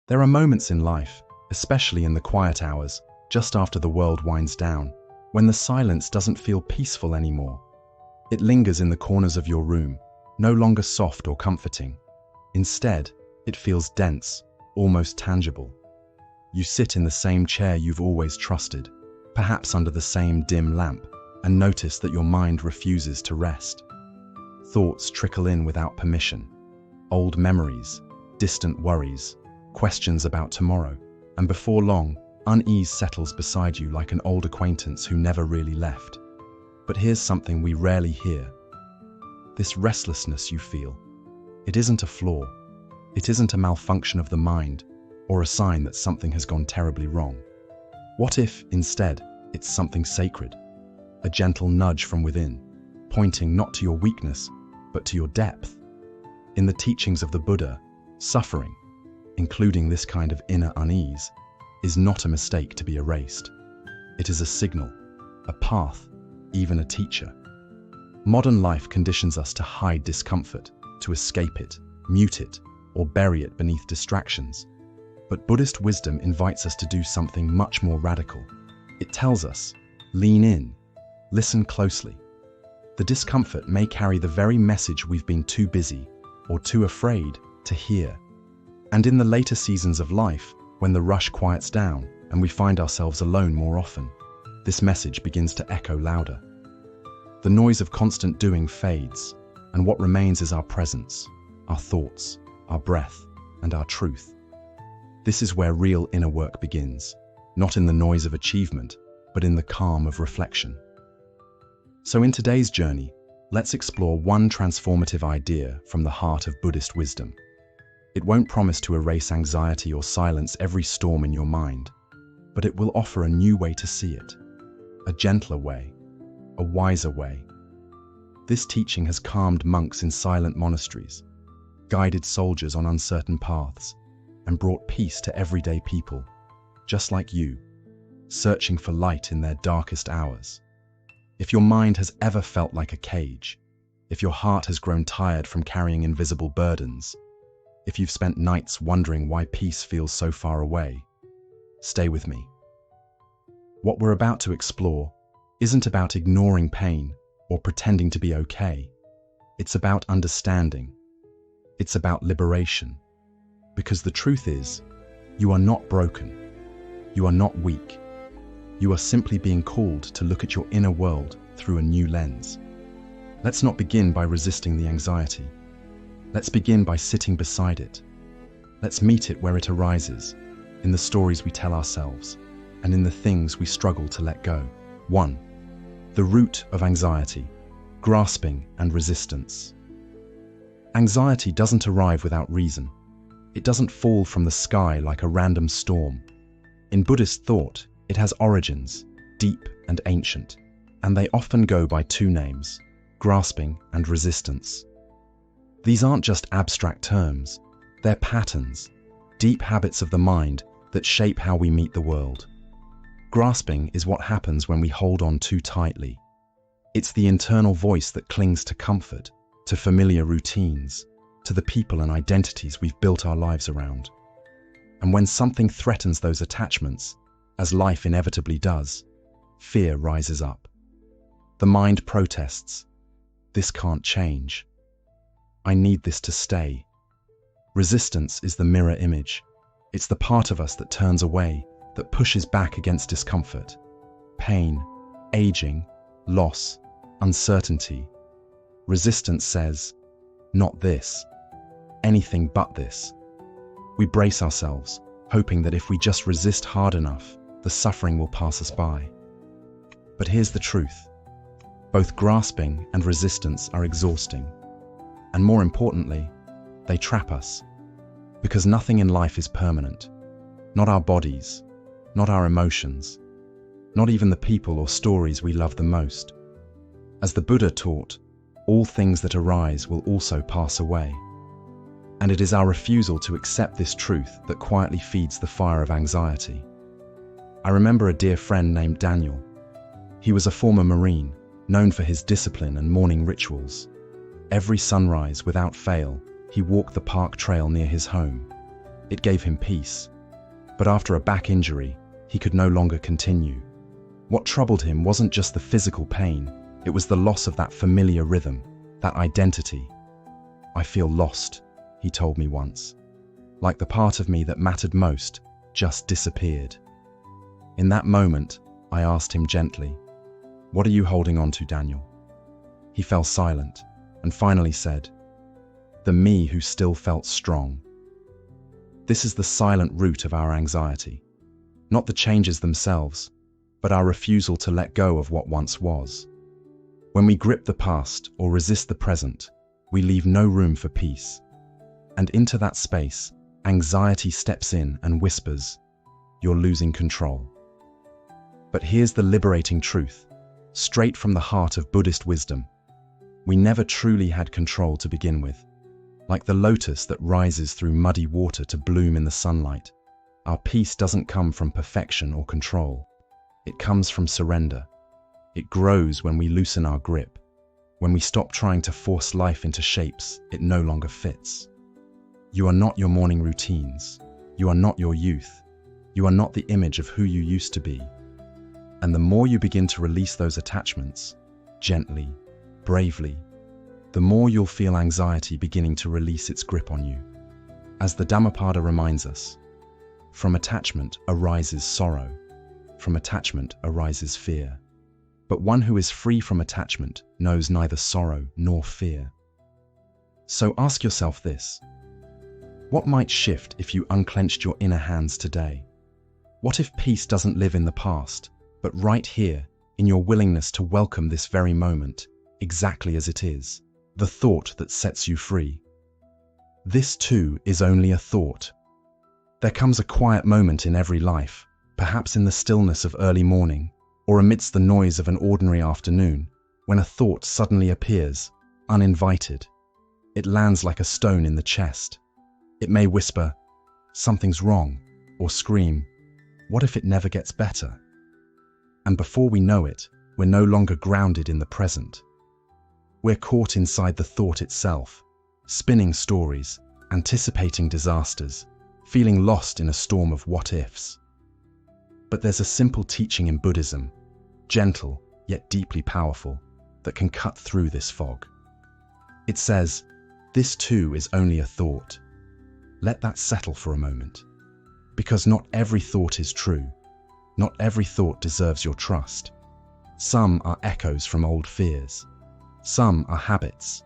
There are moments in life, especially in the quiet hours, just after the world winds down, when the silence doesn't feel peaceful anymore. It lingers in the corners of your room, no longer soft or comforting. Instead, it feels dense, almost tangible. You sit in the same chair you've always trusted, perhaps under the same dim lamp, and notice that your mind refuses to rest. Thoughts trickle in without permission. Old memories, distant worries, questions about tomorrow, and before long, unease settles beside you like an old acquaintance who never really left. But here's something we rarely hear. This restlessness you feel, it isn't a flaw. It isn't a malfunction of the mind or a sign that something has gone terribly wrong. What if, instead, it's something sacred? A gentle nudge from within, pointing not to your weakness, but to your depth. In the teachings of the Buddha, suffering, including this kind of inner unease, is not a mistake to be erased. It is a signal, a path, even a teacher. Modern life conditions us to hide discomfort, to escape it, mute it, or bury it beneath distractions. But Buddhist wisdom invites us to do something much more radical. It tells us, lean in, listen closely. The discomfort may carry the very message we've been too busy or too afraid to hear. And in the later seasons of life, when the rush quiets down and we find ourselves alone more often, this message begins to echo louder. The noise of constant doing fades, and what remains is our presence, our thoughts, our breath, and our truth. This is where real inner work begins, not in the noise of achievement, but in the calm of reflection. So in today's journey, let's explore one transformative idea from the heart of Buddhist wisdom. It won't promise to erase anxiety or silence every storm in your mind, but it will offer a new way to see it, a gentler way, a wiser way. This teaching has calmed monks in silent monasteries, guided soldiers on uncertain paths, and brought peace to everyday people, just like you, searching for light in their darkest hours. If your mind has ever felt like a cage, if your heart has grown tired from carrying invisible burdens, if you've spent nights wondering why peace feels so far away, stay with me. What we're about to explore isn't about ignoring pain or pretending to be okay. It's about understanding. It's about liberation. Because the truth is, you are not broken. You are not weak. You are simply being called to look at your inner world through a new lens. Let's not begin by resisting the anxiety. Let's begin by sitting beside it. Let's meet it where it arises, in the stories we tell ourselves, and in the things we struggle to let go. 1. The root of anxiety: grasping and resistance. Anxiety doesn't arrive without reason. It doesn't fall from the sky like a random storm. In Buddhist thought, it has origins, deep and ancient, and they often go by two names: grasping and resistance. These aren't just abstract terms, they're patterns, deep habits of the mind that shape how we meet the world. Grasping is what happens when we hold on too tightly. It's the internal voice that clings to comfort, to familiar routines, to the people and identities we've built our lives around. And when something threatens those attachments, as life inevitably does, fear rises up. The mind protests. This can't change. I need this to stay. Resistance is the mirror image. It's the part of us that turns away, that pushes back against discomfort, pain, aging, loss, uncertainty. Resistance says, not this, anything but this. We brace ourselves, hoping that if we just resist hard enough, the suffering will pass us by. But here's the truth. Both grasping and resistance are exhausting. And more importantly, they trap us. Because nothing in life is permanent. Not our bodies, not our emotions, not even the people or stories we love the most. As the Buddha taught, all things that arise will also pass away. And it is our refusal to accept this truth that quietly feeds the fire of anxiety. I remember a dear friend named Daniel. He was a former Marine, known for his discipline and morning rituals. Every sunrise, without fail, he walked the park trail near his home. It gave him peace. But after a back injury, he could no longer continue. What troubled him wasn't just the physical pain, it was the loss of that familiar rhythm, that identity. "I feel lost," he told me once. Like the part of me that mattered most just disappeared. In that moment, I asked him gently, "What are you holding on to, Daniel?" He fell silent and finally said, "The me who still felt strong." This is the silent root of our anxiety. Not the changes themselves, but our refusal to let go of what once was. When we grip the past or resist the present, we leave no room for peace. And into that space, anxiety steps in and whispers, "You're losing control." But here's the liberating truth, straight from the heart of Buddhist wisdom. We never truly had control to begin with. Like the lotus that rises through muddy water to bloom in the sunlight, our peace doesn't come from perfection or control. It comes from surrender. It grows when we loosen our grip, when we stop trying to force life into shapes it no longer fits. You are not your morning routines. You are not your youth. You are not the image of who you used to be. And the more you begin to release those attachments, gently, bravely, the more you'll feel anxiety beginning to release its grip on you. As the Dhammapada reminds us, from attachment arises sorrow. From attachment arises fear. But one who is free from attachment knows neither sorrow nor fear. So ask yourself this: what might shift if you unclenched your inner hands today? What if peace doesn't live in the past, but right here, in your willingness to welcome this very moment, exactly as it is, the thought that sets you free? This too is only a thought. There comes a quiet moment in every life, perhaps in the stillness of early morning, or amidst the noise of an ordinary afternoon, when a thought suddenly appears, uninvited. It lands like a stone in the chest. It may whisper, "Something's wrong," or scream, "What if it never gets better?" And before we know it, we're no longer grounded in the present. We're caught inside the thought itself, spinning stories, anticipating disasters, feeling lost in a storm of what-ifs. But there's a simple teaching in Buddhism, gentle yet deeply powerful, that can cut through this fog. It says, "This too is only a thought." Let that settle for a moment. Because not every thought is true. Not every thought deserves your trust. Some are echoes from old fears. Some are habits,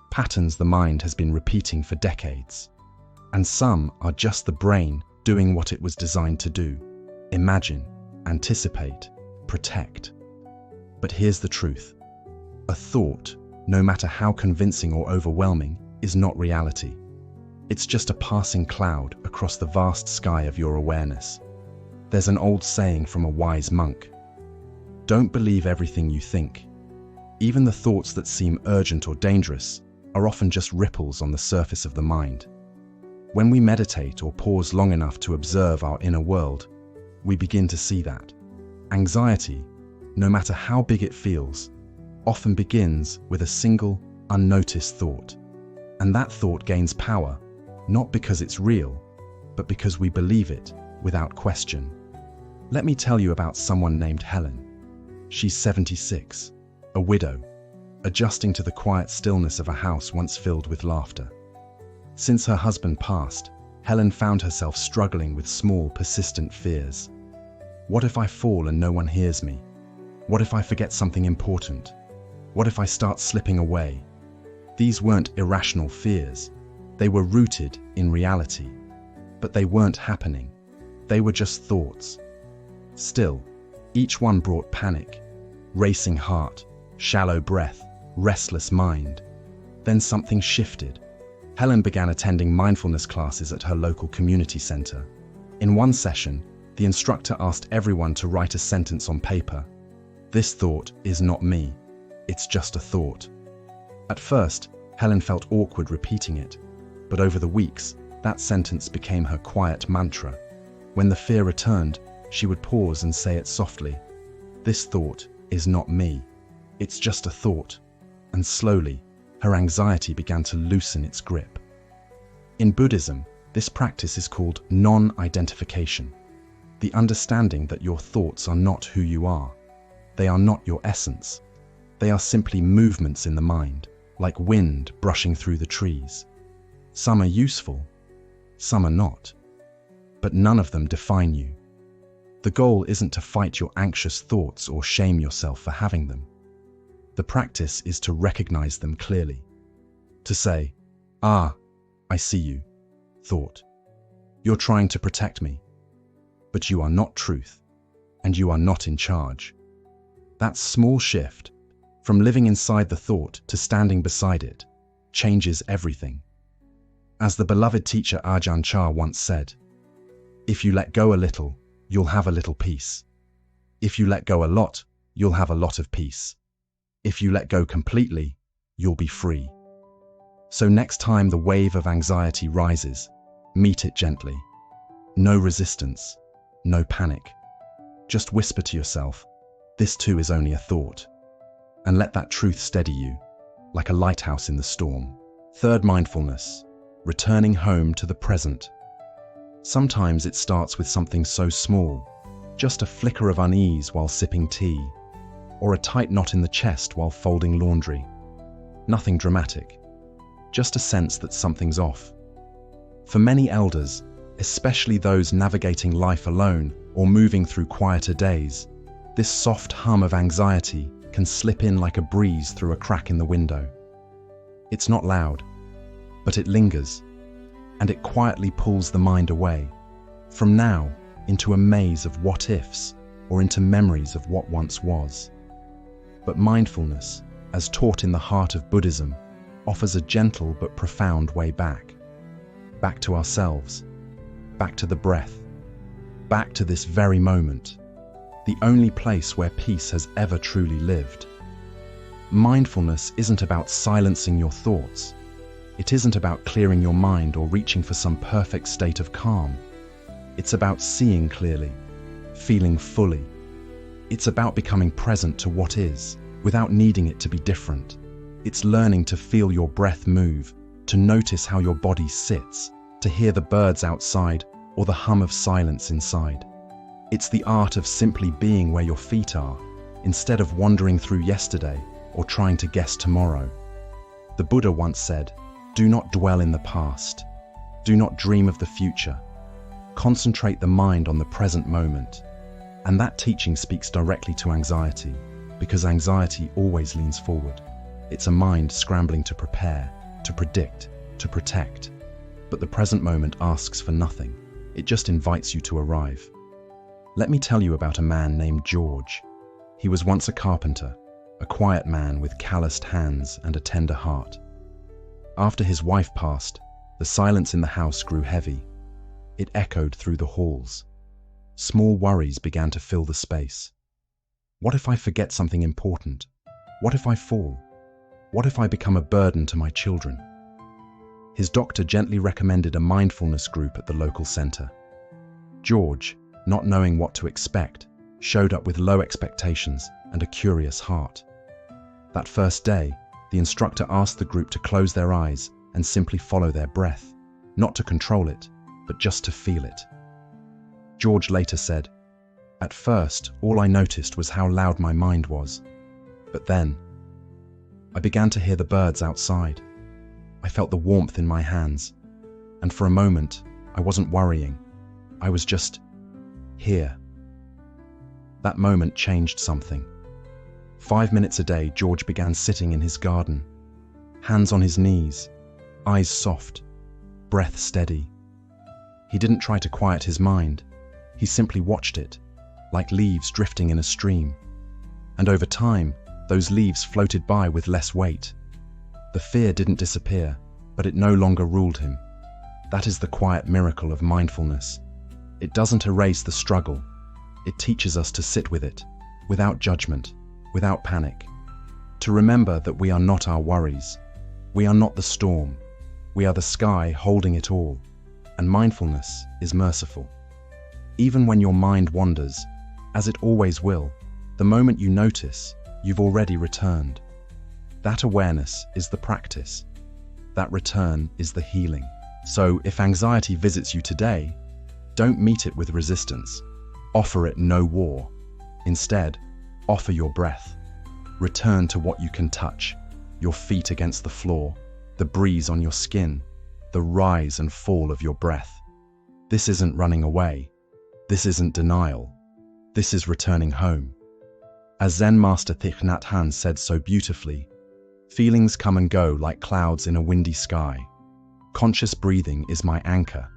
patterns the mind has been repeating for decades. And some are just the brain doing what it was designed to do: imagine, anticipate, protect. But here's the truth. A thought, no matter how convincing or overwhelming, is not reality. It's just a passing cloud across the vast sky of your awareness. There's an old saying from a wise monk: "Don't believe everything you think." Even the thoughts that seem urgent or dangerous are often just ripples on the surface of the mind. When we meditate or pause long enough to observe our inner world, we begin to see that anxiety, no matter how big it feels, often begins with a single, unnoticed thought. And that thought gains power, not because it's real, but because we believe it without question. Let me tell you about someone named Helen. She's 76, a widow, adjusting to the quiet stillness of a house once filled with laughter. Since her husband passed, Helen found herself struggling with small, persistent fears. What if I fall and no one hears me? What if I forget something important? What if I start slipping away? These weren't irrational fears. They were rooted in reality. But they weren't happening. They were just thoughts. Still, each one brought panic, racing heart, shallow breath, restless mind. Then something shifted. Helen began attending mindfulness classes at her local community center. In one session, the instructor asked everyone to write a sentence on paper. "This thought is not me. It's just a thought." At first, Helen felt awkward repeating it, but over the weeks, that sentence became her quiet mantra. When the fear returned, she would pause and say it softly. "This thought is not me. It's just a thought." And slowly, her anxiety began to loosen its grip. In Buddhism, This practice is called non-identification, the understanding that your thoughts are not who you are. They are not your essence. They are simply movements in the mind, like wind brushing through the trees. Some are useful, some are not, but none of them define you. The goal isn't to fight your anxious thoughts or shame yourself for having them. The practice is to recognize them clearly. To say, "Ah, I see you, thought. You're trying to protect me, but you are not truth, and you are not in charge." That small shift, from living inside the thought to standing beside it, changes everything. As the beloved teacher Ajahn Chah once said, "If you let go a little, you'll have a little peace. If you let go a lot, you'll have a lot of peace. If you let go completely, you'll be free." So next time the wave of anxiety rises, meet it gently. No resistance, no panic. Just whisper to yourself, "This too is only a thought." And let that truth steady you, like a lighthouse in the storm. Third, mindfulness, returning home to the present. Sometimes it starts with something so small, just a flicker of unease while sipping tea, or a tight knot in the chest while folding laundry. Nothing dramatic, just a sense that something's off. For many elders, especially those navigating life alone or moving through quieter days, this soft hum of anxiety can slip in like a breeze through a crack in the window. It's not loud, but it lingers, and it quietly pulls the mind away, from now into a maze of what-ifs or into memories of what once was. But mindfulness, as taught in the heart of Buddhism, offers a gentle but profound way back. Back to ourselves, back to the breath, back to this very moment, the only place where peace has ever truly lived. Mindfulness isn't about silencing your thoughts. It isn't about clearing your mind or reaching for some perfect state of calm. It's about seeing clearly, feeling fully. It's about becoming present to what is, without needing it to be different. It's learning to feel your breath move, to notice how your body sits, to hear the birds outside or the hum of silence inside. It's the art of simply being where your feet are, instead of wandering through yesterday or trying to guess tomorrow. The Buddha once said, "Do not dwell in the past. Do not dream of the future. Concentrate the mind on the present moment." And that teaching speaks directly to anxiety, because anxiety always leans forward. It's a mind scrambling to prepare, to predict, to protect. But the present moment asks for nothing. It just invites you to arrive. Let me tell you about a man named George. He was once a carpenter, a quiet man with calloused hands and a tender heart. After his wife passed, the silence in the house grew heavy. It echoed through the halls. Small worries began to fill the space. What if I forget something important? What if I fall? What if I become a burden to my children? His doctor gently recommended a mindfulness group at the local center. George, not knowing what to expect, showed up with low expectations and a curious heart. That first day, the instructor asked the group to close their eyes and simply follow their breath, not to control it, but just to feel it. George later said, "At first, all I noticed was how loud my mind was. But then, I began to hear the birds outside. I felt the warmth in my hands, and for a moment, I wasn't worrying. I was just here." That moment changed something. 5 minutes a day, George began sitting in his garden, hands on his knees, eyes soft, breath steady. He didn't try to quiet his mind. He simply watched it, like leaves drifting in a stream. And over time, those leaves floated by with less weight. The fear didn't disappear, but it no longer ruled him. That is the quiet miracle of mindfulness. It doesn't erase the struggle. It teaches us to sit with it, without judgment, without panic. To remember that we are not our worries. We are not the storm. We are the sky holding it all. And mindfulness is merciful. Even when your mind wanders, as it always will, the moment you notice, you've already returned. That awareness is the practice. That return is the healing. So if anxiety visits you today, don't meet it with resistance. Offer it no war. Instead, offer your breath. Return to what you can touch, your feet against the floor, the breeze on your skin, the rise and fall of your breath. This isn't running away. This isn't denial. This is returning home. As Zen master Thich Nhat Hanh said so beautifully, feelings come and go like clouds in a windy sky. Conscious breathing is my anchor.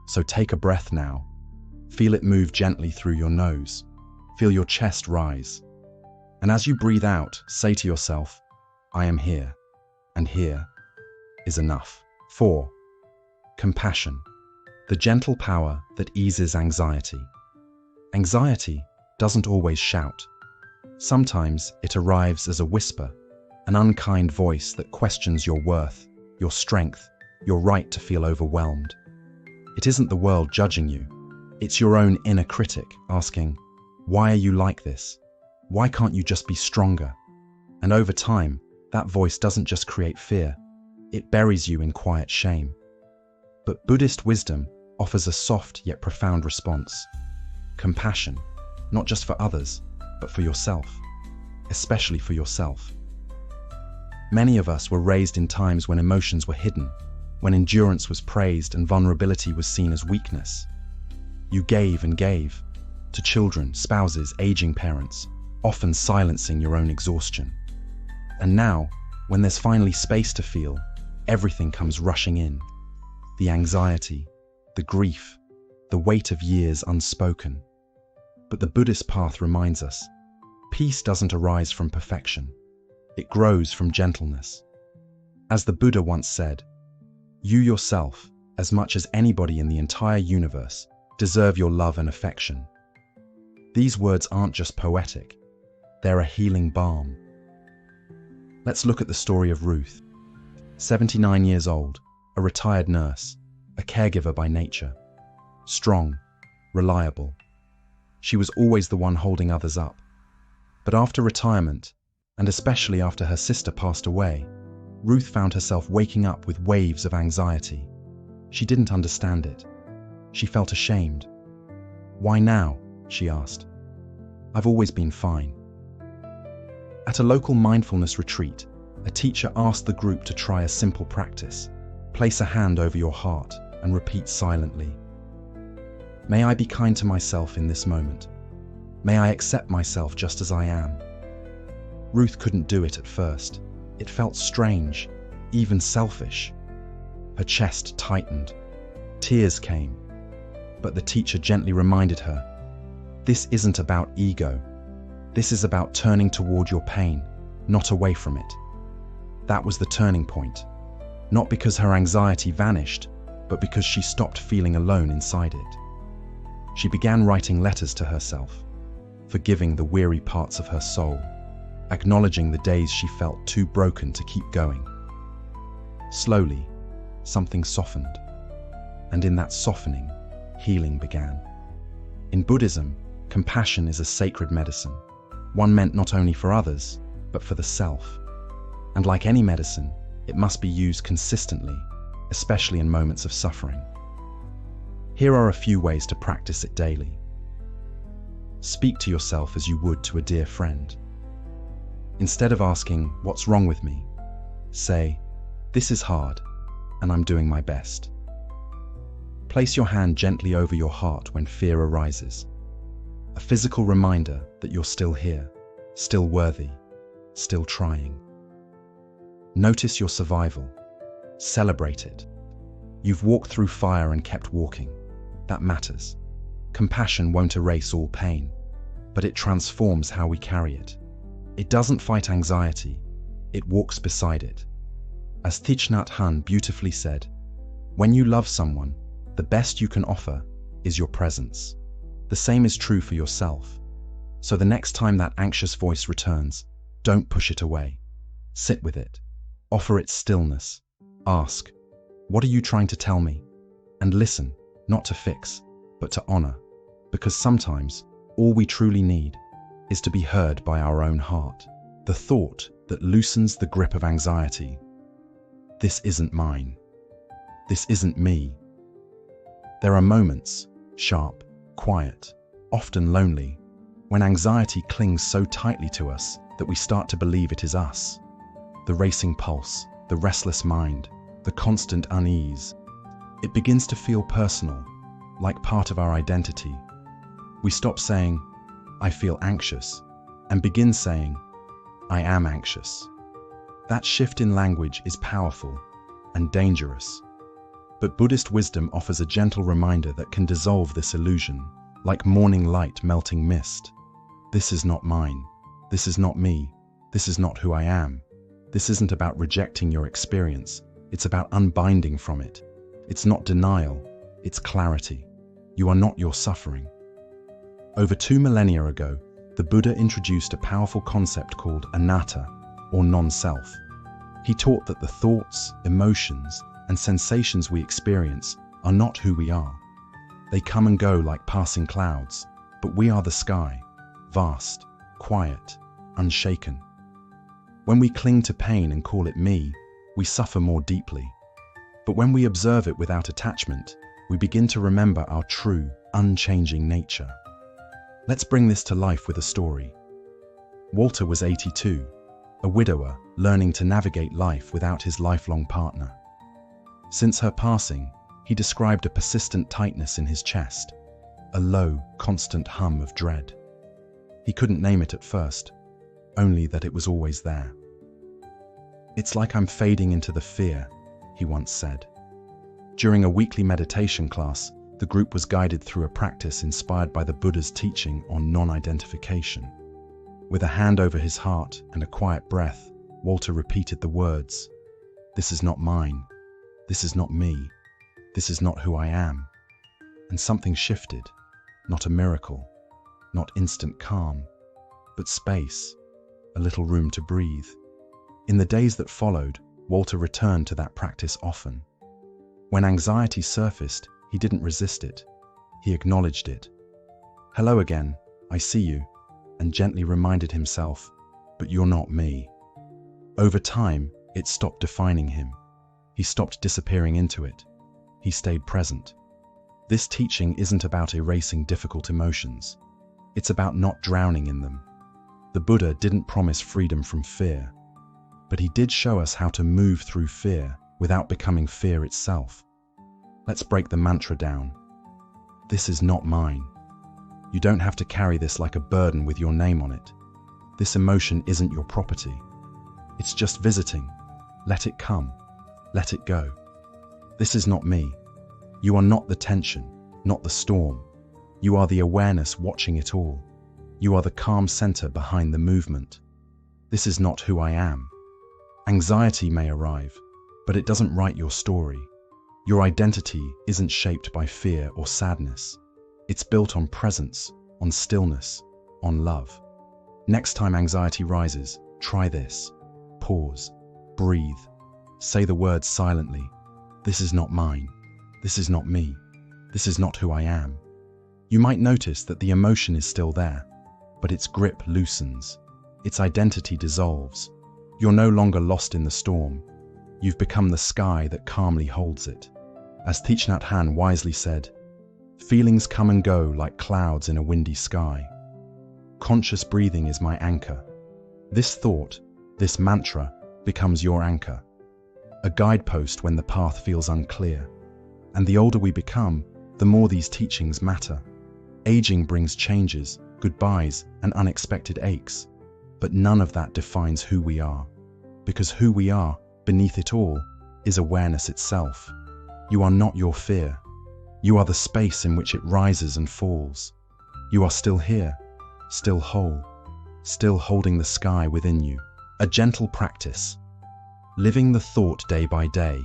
So take a breath now. Feel it move gently through your nose. Feel your chest rise. And as you breathe out, say to yourself, I am here, and here is enough. 4. Compassion, the gentle power that eases anxiety. Anxiety doesn't always shout. Sometimes it arrives as a whisper, an unkind voice that questions your worth, your strength, your right to feel overwhelmed. It isn't the world judging you. It's your own inner critic asking, why are you like this? Why can't you just be stronger? And over time, that voice doesn't just create fear, it buries you in quiet shame. But Buddhist wisdom offers a soft yet profound response. Compassion, not just for others, but for yourself, especially for yourself. Many of us were raised in times when emotions were hidden, when endurance was praised and vulnerability was seen as weakness. You gave and gave, to children, spouses, aging parents, often silencing your own exhaustion. And now, when there's finally space to feel, everything comes rushing in. The anxiety, the grief, the weight of years unspoken. But the Buddhist path reminds us, peace doesn't arise from perfection. It grows from gentleness. As the Buddha once said, you yourself, as much as anybody in the entire universe, deserve your love and affection. These words aren't just poetic, they're a healing balm. Let's look at the story of Ruth, 79 years old, a retired nurse, a caregiver by nature, strong, reliable. She was always the one holding others up. But after retirement, and especially after her sister passed away, Ruth found herself waking up with waves of anxiety. She didn't understand it. She felt ashamed. Why now? She asked. I've always been fine. At a local mindfulness retreat, a teacher asked the group to try a simple practice. Place a hand over your heart and repeat silently. May I be kind to myself in this moment. May I accept myself just as I am. Ruth couldn't do it at first. It felt strange, even selfish. Her chest tightened. Tears came. But the teacher gently reminded her, this isn't about ego. This is about turning toward your pain, not away from it. That was the turning point. Not because her anxiety vanished, but because she stopped feeling alone inside it. She began writing letters to herself, forgiving the weary parts of her soul, acknowledging the days she felt too broken to keep going. Slowly, something softened, and in that softening, healing began. In Buddhism, compassion is a sacred medicine, one meant not only for others, but for the self. And like any medicine, it must be used consistently, especially in moments of suffering. Here are a few ways to practice it daily. Speak to yourself as you would to a dear friend. Instead of asking, what's wrong with me? Say, this is hard, and I'm doing my best. Place your hand gently over your heart when fear arises. A physical reminder that you're still here, still worthy, still trying. Notice your survival. Celebrate it. You've walked through fire and kept walking. That matters. Compassion won't erase all pain, but it transforms how we carry it. It doesn't fight anxiety, it walks beside it. As Thich Nhat Hanh beautifully said, when you love someone, the best you can offer is your presence. The same is true for yourself. So the next time that anxious voice returns, don't push it away. Sit with it. Offer it stillness. Ask, what are you trying to tell me? And listen, not to fix, but to honor. Because sometimes, all we truly need is to be heard by our own heart. The thought that loosens the grip of anxiety. This isn't mine. This isn't me. There are moments, sharp, quiet, often lonely, when anxiety clings so tightly to us that we start to believe it is us. The racing pulse, the restless mind, the constant unease. It begins to feel personal, like part of our identity. We stop saying, "I feel anxious," and begin saying, "I am anxious." That shift in language is powerful and dangerous. But Buddhist wisdom offers a gentle reminder that can dissolve this illusion, like morning light melting mist. This is not mine. This is not me. This is not who I am. This isn't about rejecting your experience. It's about unbinding from it. It's not denial. It's clarity. You are not your suffering. Over 2 millennia ago, the Buddha introduced a powerful concept called anatta, or non-self. He taught that the thoughts, emotions, and sensations we experience are not who we are. They come and go like passing clouds, but we are the sky, vast, quiet, unshaken. When we cling to pain and call it me, we suffer more deeply. But when we observe it without attachment, we begin to remember our true, unchanging nature. Let's bring this to life with a story. Walter was 82, a widower learning to navigate life without his lifelong partner. Since her passing, he described a persistent tightness in his chest, a low, constant hum of dread. He couldn't name it at first, only that it was always there. "It's like I'm fading into the fear," he once said. During a weekly meditation class, the group was guided through a practice inspired by the Buddha's teaching on non-identification. With a hand over his heart and a quiet breath, Walter repeated the words, "This is not mine. This is not me. This is not who I am." And something shifted, not a miracle, not instant calm, but space, a little room to breathe. In the days that followed, Walter returned to that practice often. When anxiety surfaced, he didn't resist it. He acknowledged it. "Hello again, I see you," and gently reminded himself, "But you're not me." Over time, it stopped defining him. He stopped disappearing into it. He stayed present. This teaching isn't about erasing difficult emotions. It's about not drowning in them. The Buddha didn't promise freedom from fear, but he did show us how to move through fear without becoming fear itself. Let's break the mantra down. This is not mine. You don't have to carry this like a burden with your name on it. This emotion isn't your property. It's just visiting. Let it come. Let it go. This is not me. You are not the tension, not the storm. You are the awareness watching it all. You are the calm center behind the movement. This is not who I am. Anxiety may arrive, but it doesn't write your story. Your identity isn't shaped by fear or sadness. It's built on presence, on stillness, on love. Next time anxiety rises, try this. Pause. Breathe. Say the words silently. This is not mine. This is not me. This is not who I am. You might notice that the emotion is still there, but its grip loosens. Its identity dissolves. You're no longer lost in the storm. You've become the sky that calmly holds it. As Thich Nhat Hanh wisely said, "Feelings come and go like clouds in a windy sky. Conscious breathing is my anchor." This thought, this mantra, becomes your anchor. A guidepost when the path feels unclear. And the older we become, the more these teachings matter. Aging brings changes, goodbyes, and unexpected aches. But none of that defines who we are. Because who we are, beneath it all, is awareness itself. You are not your fear. You are the space in which it rises and falls. You are still here, still whole, still holding the sky within you. A gentle practice. Living the thought day by day.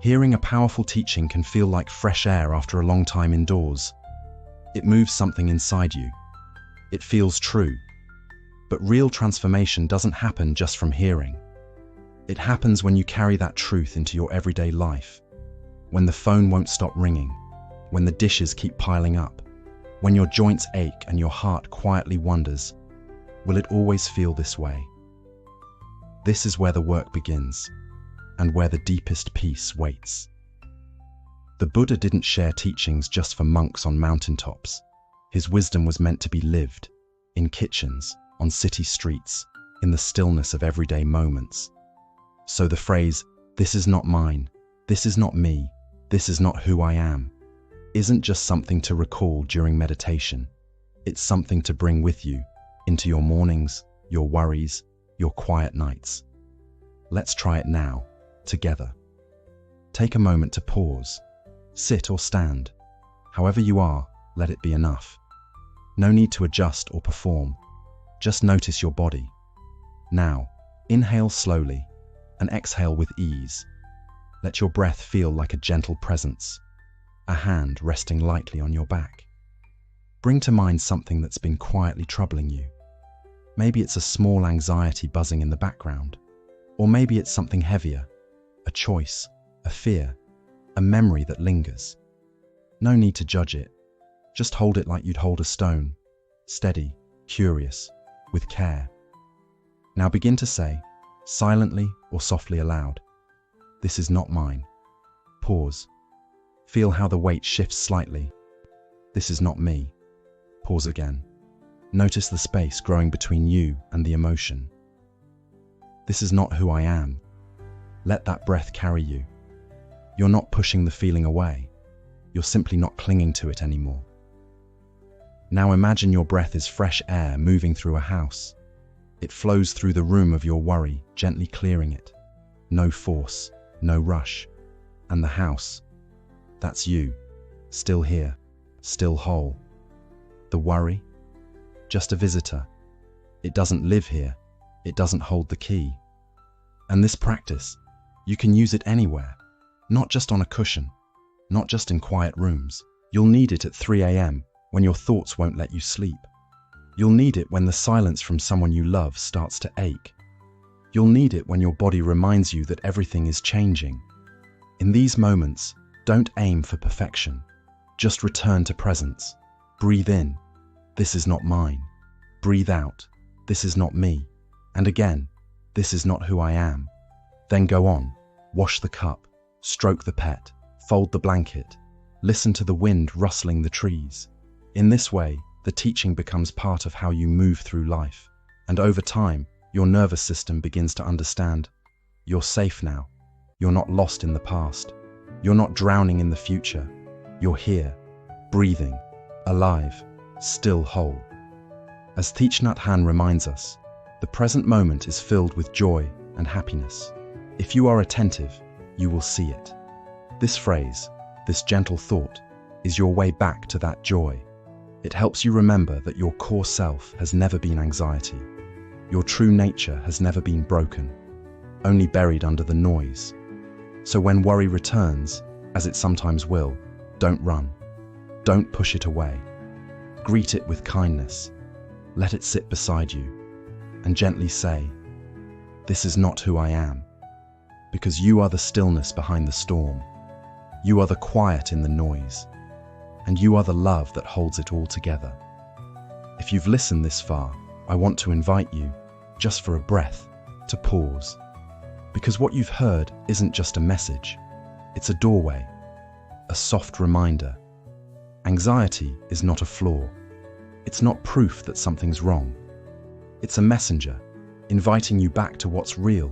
Hearing a powerful teaching can feel like fresh air after a long time indoors. It moves something inside you. It feels true. But real transformation doesn't happen just from hearing. It happens when you carry that truth into your everyday life. When the phone won't stop ringing. When the dishes keep piling up. When your joints ache and your heart quietly wonders, will it always feel this way? This is where the work begins, and where the deepest peace waits. The Buddha didn't share teachings just for monks on mountaintops. His wisdom was meant to be lived in kitchens, on city streets, in the stillness of everyday moments. So the phrase, "This is not mine, this is not me, this is not who I am," isn't just something to recall during meditation. It's something to bring with you into your mornings, your worries, your quiet nights. Let's try it now, together. Take a moment to pause. Sit or stand. However you are, let it be enough. No need to adjust or perform. Just notice your body. Now, inhale slowly and exhale with ease. Let your breath feel like a gentle presence, a hand resting lightly on your back. Bring to mind something that's been quietly troubling you. Maybe it's a small anxiety buzzing in the background, or maybe it's something heavier, a choice, a fear, a memory that lingers. No need to judge it. Just hold it like you'd hold a stone, steady, curious, with care. Now begin to say, silently or softly aloud, "This is not mine." Pause. Feel how the weight shifts slightly. "This is not me." Pause again. Notice the space growing between you and the emotion. "This is not who I am." Let that breath carry you. You're not pushing the feeling away. You're simply not clinging to it anymore. Now imagine your breath is fresh air moving through a house. It flows through the room of your worry, gently clearing it. No force, no rush. And the house, that's you, still here, still whole. The worry, just a visitor. It doesn't live here. It doesn't hold the key. And this practice, you can use it anywhere, not just on a cushion, not just in quiet rooms. You'll need it at 3 a.m. when your thoughts won't let you sleep. You'll need it when the silence from someone you love starts to ache. You'll need it when your body reminds you that everything is changing. In these moments, don't aim for perfection. Just return to presence. Breathe in. "This is not mine." Breathe out. "This is not me." And again, "This is not who I am." Then go on. Wash the cup. Stroke the pet. Fold the blanket. Listen to the wind rustling the trees. In this way, the teaching becomes part of how you move through life. And over time, your nervous system begins to understand. You're safe now. You're not lost in the past. You're not drowning in the future. You're here, breathing, alive, still whole. As Thich Nhat Hanh reminds us, the present moment is filled with joy and happiness. If you are attentive, you will see it. This phrase, this gentle thought, is your way back to that joy. It helps you remember that your core self has never been anxiety. Your true nature has never been broken, only buried under the noise. So when worry returns, as it sometimes will, don't run. Don't push it away. Greet it with kindness. Let it sit beside you and gently say, "This is not who I am," because you are the stillness behind the storm. You are the quiet in the noise, and you are the love that holds it all together. If you've listened this far, I want to invite you, just for a breath, to pause. Because what you've heard isn't just a message, it's a doorway, a soft reminder. Anxiety is not a flaw. It's not proof that something's wrong. It's a messenger, inviting you back to what's real,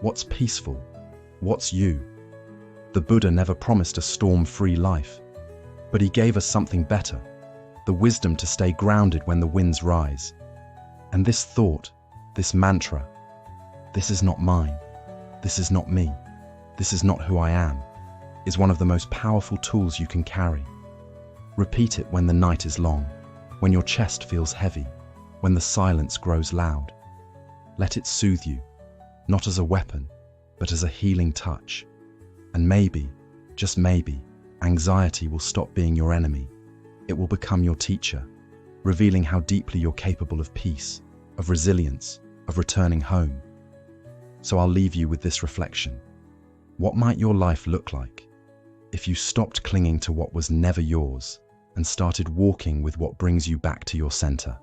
what's peaceful, what's you. The Buddha never promised a storm-free life, but he gave us something better, the wisdom to stay grounded when the winds rise. And this thought, this mantra, "This is not mine, this is not me, this is not who I am," is one of the most powerful tools you can carry. Repeat it when the night is long, when your chest feels heavy, when the silence grows loud. Let it soothe you, not as a weapon, but as a healing touch. And maybe, just maybe, anxiety will stop being your enemy. It will become your teacher, revealing how deeply you're capable of peace, of resilience, of returning home. So I'll leave you with this reflection. What might your life look like if you stopped clinging to what was never yours and started walking with what brings you back to your center?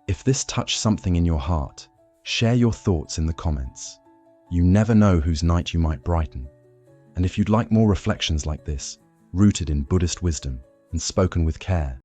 If this touched something in your heart, share your thoughts in the comments. You never know whose night you might brighten. And if you'd like more reflections like this, rooted in Buddhist wisdom and spoken with care.